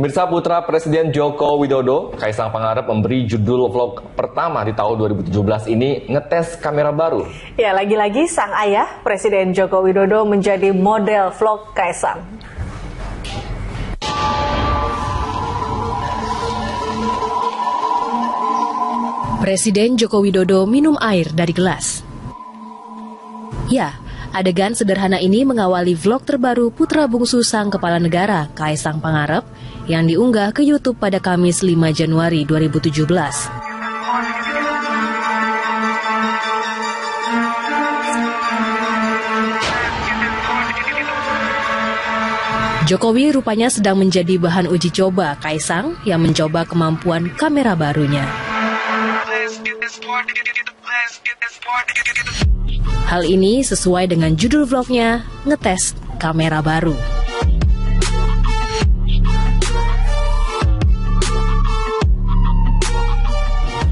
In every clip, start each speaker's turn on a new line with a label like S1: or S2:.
S1: Pemirsa, putra Presiden Joko Widodo, Kaisang Pangarep, memberi judul vlog pertama di tahun 2017 ini ngetes kamera baru.
S2: Ya, lagi-lagi sang ayah, Presiden Joko Widodo, menjadi model vlog Kaisang.
S3: Presiden Joko Widodo minum air dari gelas. Ya, adegan sederhana ini mengawali vlog terbaru putra bungsu sang kepala negara, Kaisang Pangarep, yang diunggah ke YouTube pada Kamis 5 Januari 2017. Jokowi rupanya sedang menjadi bahan uji coba Kaisang yang mencoba kemampuan kamera barunya. Hal ini sesuai dengan judul vlognya, ngetes kamera baru.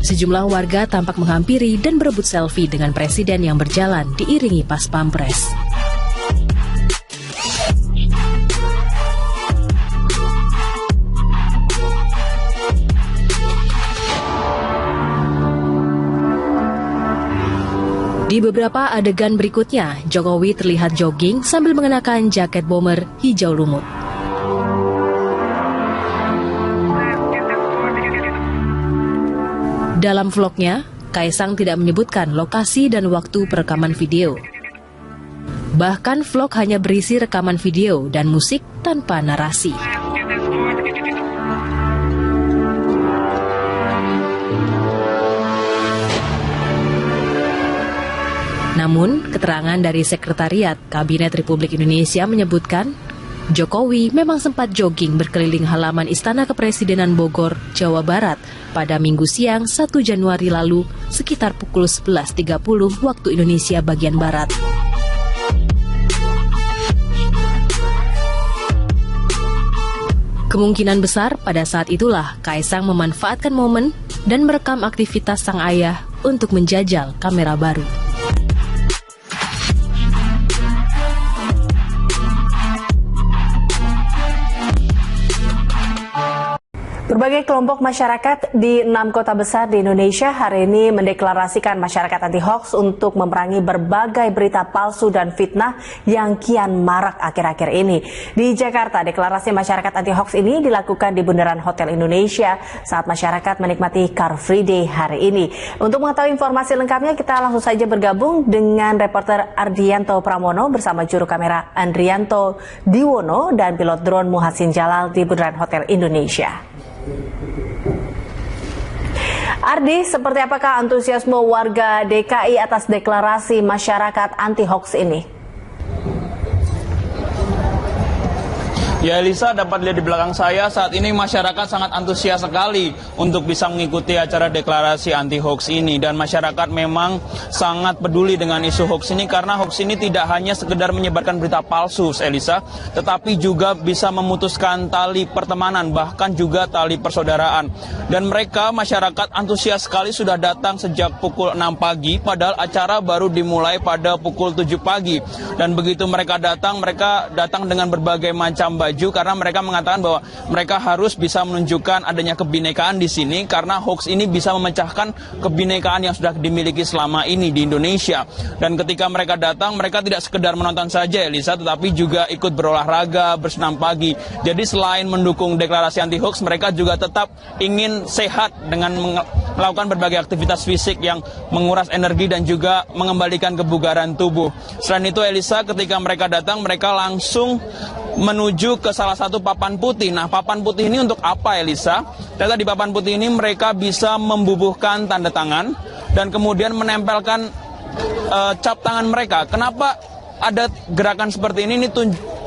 S3: Sejumlah warga tampak menghampiri dan berebut selfie dengan presiden yang berjalan diiringi pas pampres. Di beberapa adegan berikutnya, Jokowi terlihat jogging sambil mengenakan jaket bomber hijau lumut. Dalam vlognya, Kaisang tidak menyebutkan lokasi dan waktu perekaman video. Bahkan vlog hanya berisi rekaman video dan musik tanpa narasi. Namun, keterangan dari Sekretariat Kabinet Republik Indonesia menyebutkan Jokowi memang sempat jogging berkeliling halaman Istana Kepresidenan Bogor, Jawa Barat pada Minggu siang 1 Januari lalu sekitar pukul 11.30 waktu Indonesia bagian Barat. Kemungkinan besar pada saat itulah Kaisang memanfaatkan momen dan merekam aktivitas sang ayah untuk menjajal kamera baru.
S2: Berbagai kelompok masyarakat di 6 kota besar di Indonesia hari ini mendeklarasikan masyarakat anti-hoax untuk memerangi berbagai berita palsu dan fitnah yang kian marak akhir-akhir ini. Di Jakarta, deklarasi masyarakat anti-hoax ini dilakukan di Bundaran Hotel Indonesia saat masyarakat menikmati Car Free Day hari ini. Untuk mengetahui informasi lengkapnya, kita langsung saja bergabung dengan reporter Ardianto Pramono bersama juru kamera Andrianto Diwono dan pilot drone Muhsin Jalal di Bundaran Hotel Indonesia. Ardi, seperti apakah antusiasme warga DKI atas deklarasi masyarakat anti-hoax ini?
S4: Ya Elisa, dapat lihat di belakang saya saat ini masyarakat sangat antusias sekali untuk bisa mengikuti acara deklarasi anti-hoax ini. Dan masyarakat memang sangat peduli dengan isu hoax ini karena hoax ini tidak hanya sekedar menyebarkan berita palsu, Elisa, tetapi juga bisa memutuskan tali pertemanan, bahkan juga tali persaudaraan. Dan mereka, masyarakat antusias sekali sudah datang sejak pukul 6 pagi, padahal acara baru dimulai pada pukul 7 pagi. Dan begitu mereka datang dengan berbagai macam baju karena mereka mengatakan bahwa mereka harus bisa menunjukkan adanya kebinekaan di sini karena hoax ini bisa memecahkan kebinekaan yang sudah dimiliki selama ini di Indonesia. Dan ketika mereka datang, mereka tidak sekedar menonton saja, Elisa, tetapi juga ikut berolahraga, bersenam pagi. Jadi selain mendukung deklarasi anti-hoax, mereka juga tetap ingin sehat dengan melakukan berbagai aktivitas fisik yang menguras energi dan juga mengembalikan kebugaran tubuh. Selain itu, Elisa, ketika mereka datang, mereka langsung menuju ke salah satu papan putih. Nah, papan putih ini untuk apa, Elisa? Ternyata di papan putih ini mereka bisa membubuhkan tanda tangan dan kemudian menempelkan cap tangan mereka. Kenapa ada gerakan seperti ini? Ini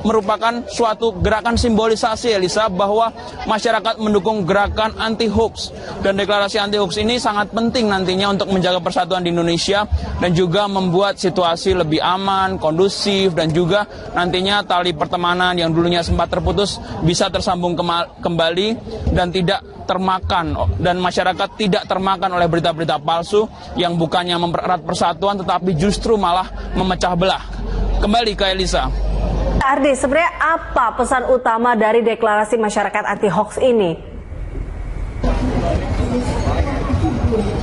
S4: merupakan suatu gerakan simbolisasi, Elisa, bahwa masyarakat mendukung gerakan anti-hoax. Dan deklarasi anti-hoax ini sangat penting nantinya untuk menjaga persatuan di Indonesia dan juga membuat situasi lebih aman, kondusif, dan juga nantinya tali pertemanan yang dulunya sempat terputus bisa tersambung kembali dan tidak termakan, dan masyarakat tidak termakan oleh berita-berita palsu yang bukannya mempererat persatuan tetapi justru malah memecah belah. Kembali ke Elisa.
S2: Ardi, sebenarnya apa pesan utama dari deklarasi masyarakat anti hoax ini?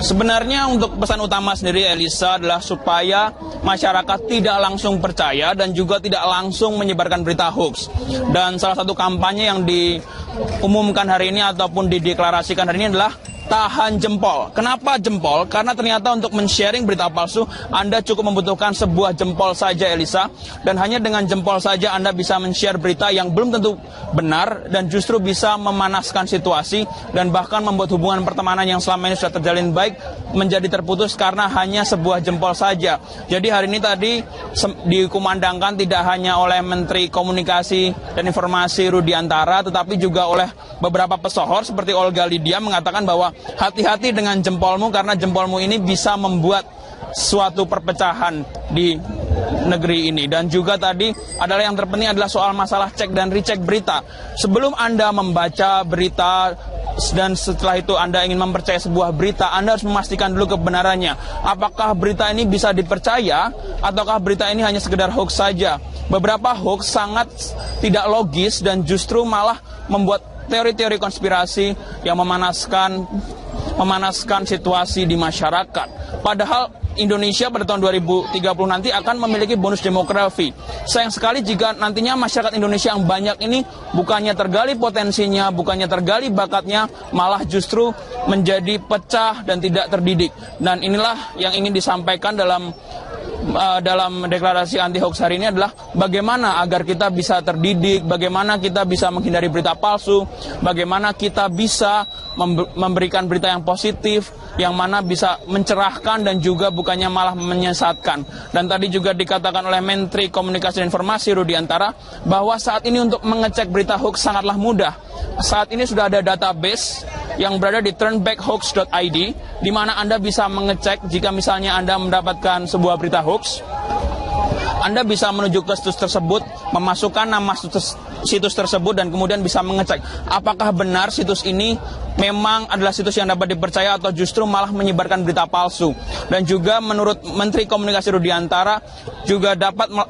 S4: Sebenarnya untuk pesan utama sendiri, Elisa, adalah supaya masyarakat tidak langsung percaya dan juga tidak langsung menyebarkan berita hoax. Dan salah satu kampanye yang diumumkan hari ini ataupun dideklarasikan hari ini adalah tahan jempol. Kenapa jempol? Karena ternyata untuk men-sharing berita palsu, Anda cukup membutuhkan sebuah jempol saja, Elisa. Dan hanya dengan jempol saja Anda bisa men-share berita yang belum tentu benar dan justru bisa memanaskan situasi dan bahkan membuat hubungan pertemanan yang selama ini sudah terjalin baik menjadi terputus karena hanya sebuah jempol saja. Jadi hari ini tadi dikumandangkan tidak hanya oleh Menteri Komunikasi dan Informasi Rudiantara, tetapi juga oleh beberapa pesohor seperti Olga Lydia mengatakan bahwa hati-hati dengan jempolmu karena jempolmu ini bisa membuat suatu perpecahan di negeri ini. Dan juga tadi adalah yang terpenting adalah soal masalah cek dan recheck berita. Sebelum Anda membaca berita dan setelah itu Anda ingin mempercayai sebuah berita, Anda harus memastikan dulu kebenarannya. Apakah berita ini bisa dipercaya ataukah berita ini hanya sekedar hoax saja? Beberapa hoax sangat tidak logis dan justru malah membuat teori-teori konspirasi yang memanaskan situasi di masyarakat. Padahal Indonesia pada tahun 2030 nanti akan memiliki bonus demografi. Sayang sekali jika nantinya masyarakat Indonesia yang banyak ini bukannya tergali potensinya, bukannya tergali bakatnya, malah justru menjadi pecah dan tidak terdidik. Dan inilah yang ingin disampaikan dalam deklarasi anti hoax hari ini adalah bagaimana agar kita bisa terdidik, bagaimana kita bisa menghindari berita palsu, bagaimana kita bisa memberikan berita yang positif, yang mana bisa mencerahkan dan juga bukannya malah menyesatkan. Dan tadi juga dikatakan oleh Menteri Komunikasi dan Informasi Rudiantara bahwa saat ini untuk mengecek berita hoax sangatlah mudah. Saat ini sudah ada database yang berada di turnbackhoax.id, di mana Anda bisa mengecek jika misalnya Anda mendapatkan sebuah berita hoax. Anda bisa menuju ke situs tersebut, memasukkan nama situs tersebut dan kemudian bisa mengecek apakah benar situs ini memang adalah situs yang dapat dipercaya atau justru malah menyebarkan berita palsu. Dan juga menurut Menteri Komunikasi Rudiantara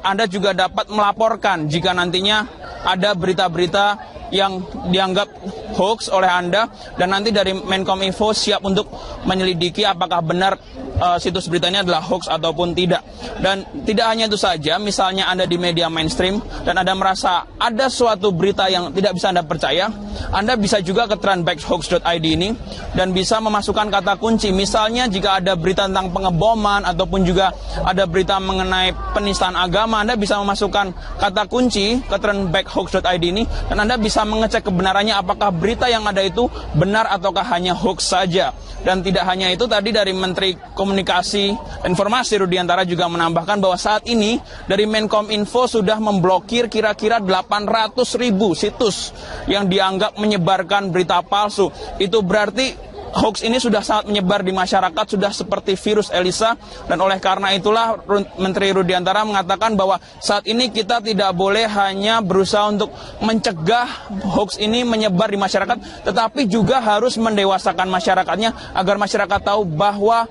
S4: Anda juga dapat melaporkan jika nantinya ada berita-berita yang dianggap hoax oleh Anda, dan nanti dari Menkominfo siap untuk menyelidiki apakah benar situs beritanya adalah hoax ataupun tidak. Dan tidak hanya itu saja, misalnya Anda di media mainstream dan Anda merasa ada suatu berita yang tidak bisa Anda percaya, Anda bisa juga ke turnbackhoax.id ini dan bisa memasukkan kata kunci. Misalnya jika ada berita tentang pengeboman ataupun juga ada berita mengenai penistaan agama, Anda bisa memasukkan kata kunci ke turnbackhoax.id ini dan Anda bisa mengecek kebenarannya apakah berita yang ada itu benar ataukah hanya hoax saja. Dan tidak hanya itu, tadi dari Menteri Komunikasi dan Informasi Rudiantara juga menambahkan bahwa saat ini dari Menkominfo sudah memblokir kira-kira 800.000 situs yang dianggap menyebarkan berita palsu. Itu berarti hoax ini sudah sangat menyebar di masyarakat, sudah seperti virus, Elisa. Dan oleh karena itulah Menteri Rudiantara mengatakan bahwa saat ini kita tidak boleh hanya berusaha untuk mencegah hoax ini menyebar di masyarakat, tetapi juga harus mendewasakan masyarakatnya agar masyarakat tahu bahwa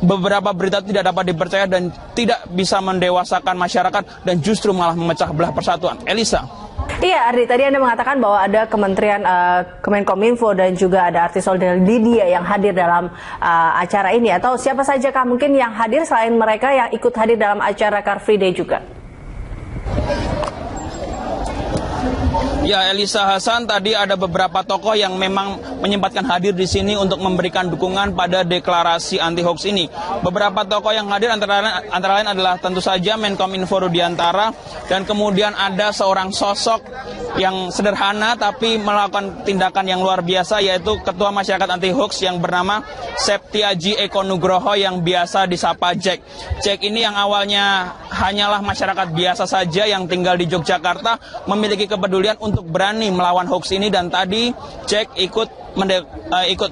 S4: beberapa berita tidak dapat dipercaya dan tidak bisa mendewasakan masyarakat dan justru malah memecah belah persatuan. Elisa.
S2: Iya, Ardi, tadi Anda mengatakan bahwa ada Kementerian Kemenkominfo dan juga ada artis Olga Lydia yang hadir dalam acara ini. Atau siapa sajakah mungkin yang hadir selain mereka yang ikut hadir dalam acara Car Free Day juga?
S4: Ya, Elisa Hasan, tadi ada beberapa tokoh yang memang menyempatkan hadir di sini untuk memberikan dukungan pada deklarasi anti hoax ini. Beberapa tokoh yang hadir antara lain adalah tentu saja Menkominfo Rudiantara, dan kemudian ada seorang sosok yang sederhana tapi melakukan tindakan yang luar biasa, yaitu Ketua Masyarakat Anti Hoax yang bernama Septiaji Eko Nugroho yang biasa disapa Jack. Jack ini yang awalnya hanyalah masyarakat biasa saja yang tinggal di Yogyakarta, memiliki kepedulian untuk berani melawan hoax ini, dan tadi Jack ikut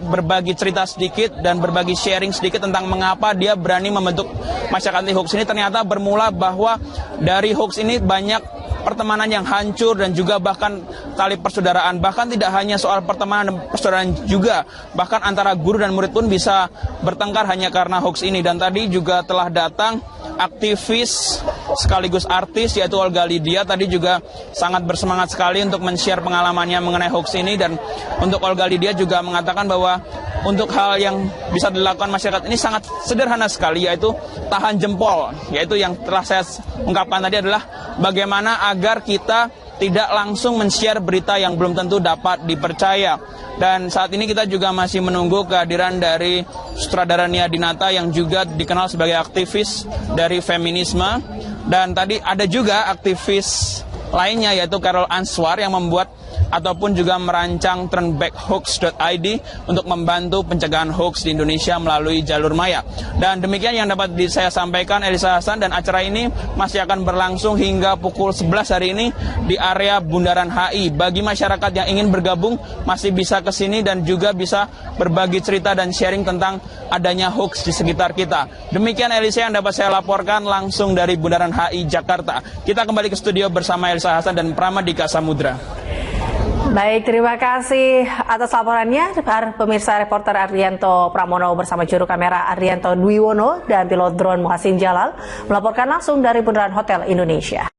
S4: berbagi cerita sedikit dan berbagi sharing sedikit tentang mengapa dia berani membentuk masyarakat anti hoax ini. Ternyata bermula bahwa dari hoax ini banyak pertemanan yang hancur dan juga bahkan tali persaudaraan. Bahkan tidak hanya soal pertemanan dan persaudaraan juga, bahkan antara guru dan murid pun bisa bertengkar hanya karena hoax ini. Dan tadi juga telah datang aktivis sekaligus artis yaitu Olga Lydia tadi juga sangat bersemangat sekali untuk men-share pengalamannya mengenai hoax ini. Dan untuk Olga Lydia juga mengatakan bahwa untuk hal yang bisa dilakukan masyarakat ini sangat sederhana sekali, yaitu tahan jempol, yaitu yang telah saya ungkapkan tadi adalah bagaimana agar kita tidak langsung men-share berita yang belum tentu dapat dipercaya. Dan saat ini kita juga masih menunggu kehadiran dari sutradara Nia Dinata yang juga dikenal sebagai aktivis dari feminisme. Dan tadi ada juga aktivis lainnya yaitu Carol Answar yang membuat ataupun juga merancang turnbackhoax.id untuk membantu pencegahan hoax di Indonesia melalui jalur maya. Dan demikian yang dapat saya sampaikan, Elisa Hasan, dan acara ini masih akan berlangsung hingga pukul 11 hari ini di area Bundaran HI. Bagi masyarakat yang ingin bergabung masih bisa ke sini dan juga bisa berbagi cerita dan sharing tentang adanya hoax di sekitar kita. Demikian Elisa yang dapat saya laporkan langsung dari Bundaran HI Jakarta. Kita kembali ke studio bersama Elisa Hasan dan Pramadika Samudra.
S2: Baik, terima kasih atas laporannya, pemirsa. Reporter Arianto Pramono bersama juru kamera Arianto Dwiwono dan pilot drone Muhasin Jalal melaporkan langsung dari Bundaran Hotel Indonesia.